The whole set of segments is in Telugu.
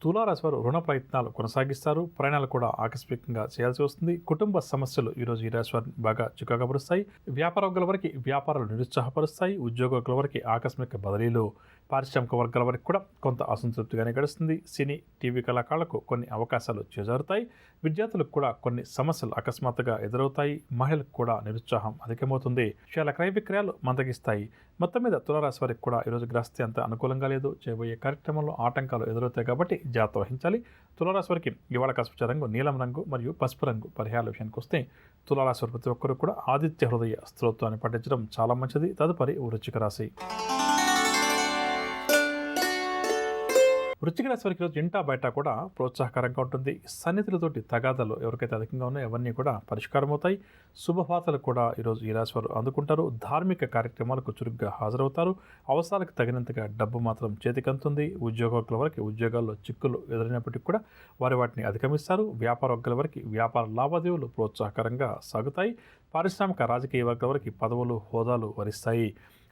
తులారాశి వారు రుణ ప్రయత్నాలు కొనసాగిస్తారు. ప్రయాణాలు కూడా ఆకస్మికంగా చేయాల్సి వస్తుంది. కుటుంబ సమస్యలు ఈరోజు ఈ రాశి వారిని బాగా చికాకు పరుస్తాయి. వ్యాపార వర్గాల వారికి వ్యాపారాలు నిరుత్సాహపరుస్తాయి. ఉద్యోగుల వారికి ఆకస్మిక బదిలీలు, పారిశ్రామిక వర్గాల వారికి కూడా కొంత అసంతృప్తిగానే గడుస్తుంది. సినీ, టీవీ కళాకారులకు కొన్ని అవకాశాలు చేజారుతాయి. విద్యార్థులకు కూడా కొన్ని సమస్యలు అకస్మాత్తుగా ఎదురవుతాయి. మహిళలకు కూడా నిరుత్సాహం అధికమవుతుంది. షేర్ల క్రయ విక్రయాలు మందగిస్తాయి. మొత్తం మీద తులారాశి వారికి కూడా ఈరోజు గ్రహస్థితి అంత అనుకూలంగా లేదు. చేయబోయే కార్యక్రమంలో ఆటంకాలు ఎదురవుతాయి కాబట్టి జాగ్రత్త వహించాలి. తులారాశి వారికి ఇవాళ కస్పచ రంగు నీలం రంగు మరియు పసుపు రంగు. పరిహారాల విషయానికి వస్తే తులారాశి వారి ప్రతి ఒక్కరు కూడా ఆదిత్య హృదయ స్తోత్రాన్ని పఠించడం చాలా మంచిది. తదుపరి వృశ్చిక రాశి. వృశ్చిక రాశి వారికి ఈరోజు ఇంటా బయట కూడా ప్రోత్సాహకరంగా ఉంటుంది. సన్నిధులతోటి తగాదాలు ఎవరికైతే అధికంగా ఉన్నాయో అవన్నీ కూడా పరిష్కారం అవుతాయి. శుభవార్తలు కూడా ఈరోజు ఈ రాశి వారు అందుకుంటారు. ధార్మిక కార్యక్రమాలకు చురుగ్గా హాజరవుతారు. అవసరాలకు తగినంతగా డబ్బు మాత్రం చేతికంతుంది. ఉద్యోగుల వరకు ఉద్యోగాల్లో చిక్కులు ఎదురైనప్పటికీ కూడా వారు వాటిని అధిగమిస్తారు. వ్యాపార వర్గాల వరకు వ్యాపార లావాదేవీలు ప్రోత్సాహకరంగా సాగుతాయి. పారిశ్రామిక రాజకీయ వర్గాల వరకు పదవులు, హోదాలు వరిస్తాయి.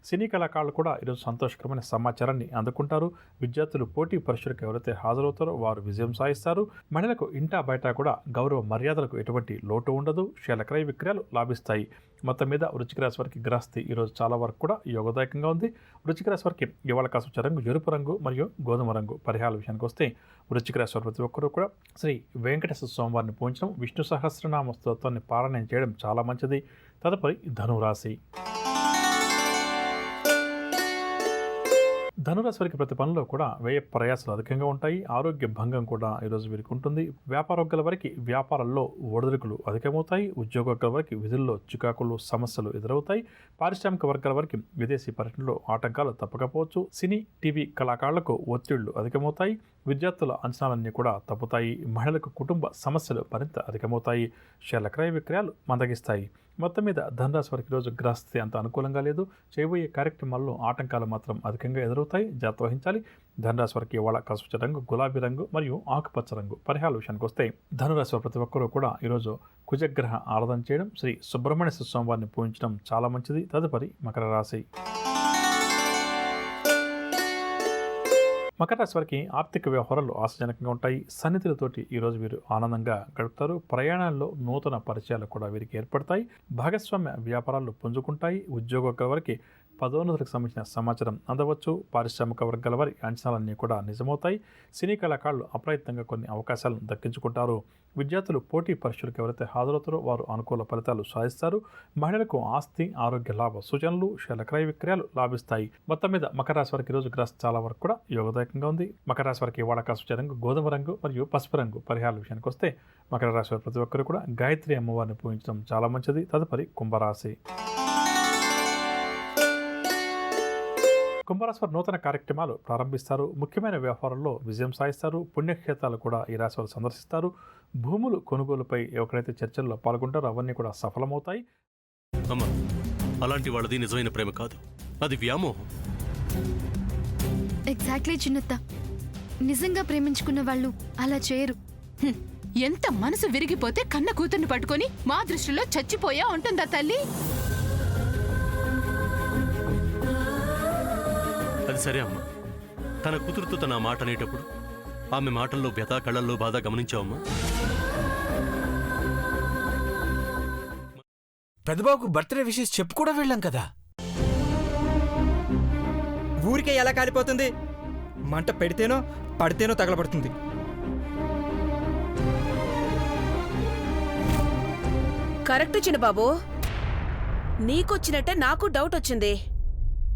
సినీ కళాకారులు కూడా ఈరోజు సంతోషకరమైన సమాచారాన్ని అందుకుంటారు. విద్యార్థులు పోటీ పరీక్షలకు ఎవరైతే హాజరవుతారో వారు విజయం సాధిస్తారు. మహిళలకు ఇంటా బయట కూడా గౌరవ మర్యాదలకు ఎటువంటి లోటు ఉండదు. షేర్ల క్రయ విక్రయాలు లాభిస్తాయి. మొత్తం మీద వృశ్చిక రాశి వారికి గ్రహస్థితి ఈరోజు చాలా వరకు కూడా యోగదాయకంగా ఉంది. వృశ్చిక రాశి వారికి ఇవాళ కస్పచ రంగు ఎరుపు రంగు మరియు గోధుమ రంగు. పరిహారాల విషయానికి వస్తే వృశ్చిక రాశి వారి ప్రతి ఒక్కరూ కూడా శ్రీ వెంకటేశ్వర స్వామివారిని పూజించడం, విష్ణు సహస్రనామ స్తోత్రాన్ని పారాయణం చేయడం చాలా మంచిది. తదుపరి ధనురాశి. ధనురాశి వారికి ప్రతి పనిలో కూడా వ్యయ ప్రయాసాలు అధికంగా ఉంటాయి. ఆరోగ్య భంగం కూడా ఈరోజు వీరికి ఉంటుంది. వ్యాపార వర్గాల వారికి వ్యాపారాల్లో ఒడిదుడుకులు అధికమవుతాయి. ఉద్యోగ వర్గాల వారికి విధుల్లో చికాకులు, సమస్యలు ఎదురవుతాయి. పారిశ్రామిక వర్గాల వారికి విదేశీ పర్యటనలో ఆటంకాలు తప్పకపోవచ్చు. సినీ, టీవీ కళాకారులకు ఒత్తిళ్లు అధికమవుతాయి. విద్యార్థుల అంచనాలన్నీ కూడా తప్పుతాయి. మహిళలకు కుటుంబ సమస్యలు మరింత అధికమవుతాయి. షేర్ల క్రయ విక్రయాలు మందగిస్తాయి. మొత్తం మీద ధనురాశి వారికి రోజు గ్రహస్థితి అంత అనుకూలంగా లేదు. చేయబోయే కార్యక్రమాల్లో ఆటంకాలు మాత్రం అధికంగా ఎదురవుతాయి. జాగ్రత్త వహించాలి. ధనురాశి వారికి ఇవాళ కస్పచ రంగు గులాబీ రంగు మరియు ఆకుపచ్చ రంగు. పరిహారాల విషయానికి వస్తే ధనురాశి వారి ప్రతి ఒక్కరూ కూడా ఈరోజు కుజగ్రహ ఆరాధన చేయడం, శ్రీ సుబ్రహ్మణ్య స్వామివారిని పూజించడం చాలా మంచిది. తదుపరి మకర రాశి. మకర రాశి వారికి ఆర్థిక వ్యవహారాలు ఆశాజనకంగా ఉంటాయి. సన్నిధులతోటి ఈరోజు వీరు ఆనందంగా గడుపుతారు. ప్రయాణాల్లో నూతన పరిచయాలు కూడా వీరికి ఏర్పడతాయి. భాగస్వామ్య వ్యాపారాలు పుంజుకుంటాయి. ఉద్యోగ వారికి పదోన్నతులకు సంబంధించిన సమాచారం అందవచ్చు. పారిశ్రామిక వర్గాల వారి అంచనాలన్నీ కూడా నిజమవుతాయి. సినీ కళాకారులు అప్రయత్నంగా కొన్ని అవకాశాలను దక్కించుకుంటారు. విద్యార్థులు పోటీ పరీక్షలకు ఎవరైతే హాజరవుతారో వారు అనుకూల ఫలితాలు సాధిస్తారు. మహిళలకు ఆస్తి, ఆరోగ్య లాభ సూచనలు, షేర్ల క్రయ విక్రయాలు లాభిస్తాయి. మొత్తం మీద మకర రాశి వారికి రోజు గ్రహ చాలా వరకు కూడా యోగదాయకంగా ఉంది. మకర రాశి వారికి ఇవాళ కస్పచ రంగు గోధుమ రంగు మరియు పసుపు రంగు. పరిహారాల విషయానికి వస్తే మకర రాశి వారి ప్రతి ఒక్కరు కూడా గాయత్రి అమ్మవారిని పూజించడం చాలా మంచిది. తదుపరి కుంభరాశి. కుంభరాశి వారు నూతన కార్యక్రమాలు ప్రారంభిస్తారు. ముఖ్యమైన వ్యవహారాల్లో విజయం సాధిస్తారు. పుణ్యక్షేత్రాలు కూడా ఈ రాశి వారు సందర్శిస్తారు. భూములు కొనుగోలుపై ఎవరైతే చర్చల్లో పాల్గొంటారో అవన్నీ కూడా సఫలమవుతాయి. అమ్మా, అలాంటి వాళ్ళది నిజమైన ప్రేమ కాదు, అది వ్యామోహం. ఎగ్జాక్ట్లీ చిన్నత్త. నిజంగా ప్రేమించుకున్న వాళ్ళు అలా చేయరు. ఎంత మనసు విరిగిపోతే కన్న కూతుర్ని పట్టుకొని మా దృష్టిలో చచ్చిపోయా ఉంటుందా తల్లి? అది సరే అమ్మా, తన కూతురుతో తన మాట అనేటప్పుడు ఆమె మాటల్లో వ్యథ, కళ్ళల్లో బాధ గమనించావమ్మా? పెద్దబాబుకు బర్త్డే విషెస్ చెప్పు కూడా వెళ్ళాం కదా. ఊరికే ఎలా కాలిపోతుంది? మంట పెడితేనో పడితేనో తగలబడుతుంది. కరెక్ట్ చిన్నబాబు, నీకొచ్చినట్టే నాకు డౌట్ వచ్చింది.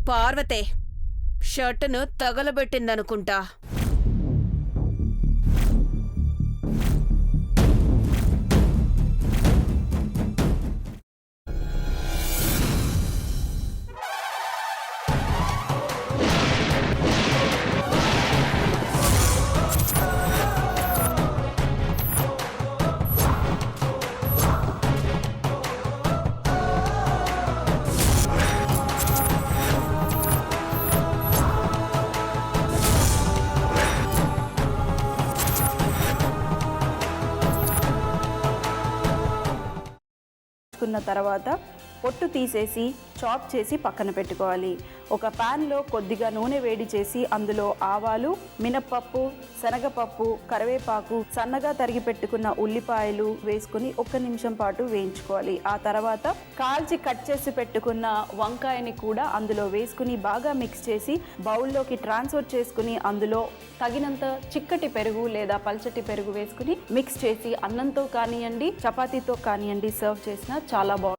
పార్వతే షర్టును తగలబెట్టిందనుకుంటా. కున్న తర్వాత పొట్టు తీసేసి చాప్ చేసి పక్కన పెట్టుకోవాలి. ఒక ప్యాన్లో కొద్దిగా నూనె వేడి చేసి అందులో ఆవాలు, మినప్పప్పు, శనగపప్పు, కరివేపాకు, సన్నగా తరిగి పెట్టుకున్న ఉల్లిపాయలు వేసుకుని 1 నిమిషం పాటు వేయించుకోవాలి. ఆ తర్వాత కాల్చి కట్ చేసి పెట్టుకున్న వంకాయని కూడా అందులో వేసుకుని బాగా మిక్స్ చేసి బౌల్లోకి ట్రాన్స్ఫర్ చేసుకుని అందులో తగినంత చిక్కటి పెరుగు లేదా పల్చటి పెరుగు వేసుకుని మిక్స్ చేసి అన్నంతో కానివ్వండి, చపాతీతో కానివ్వండి సర్వ్ చేసినా చాలా బాగుంటుంది.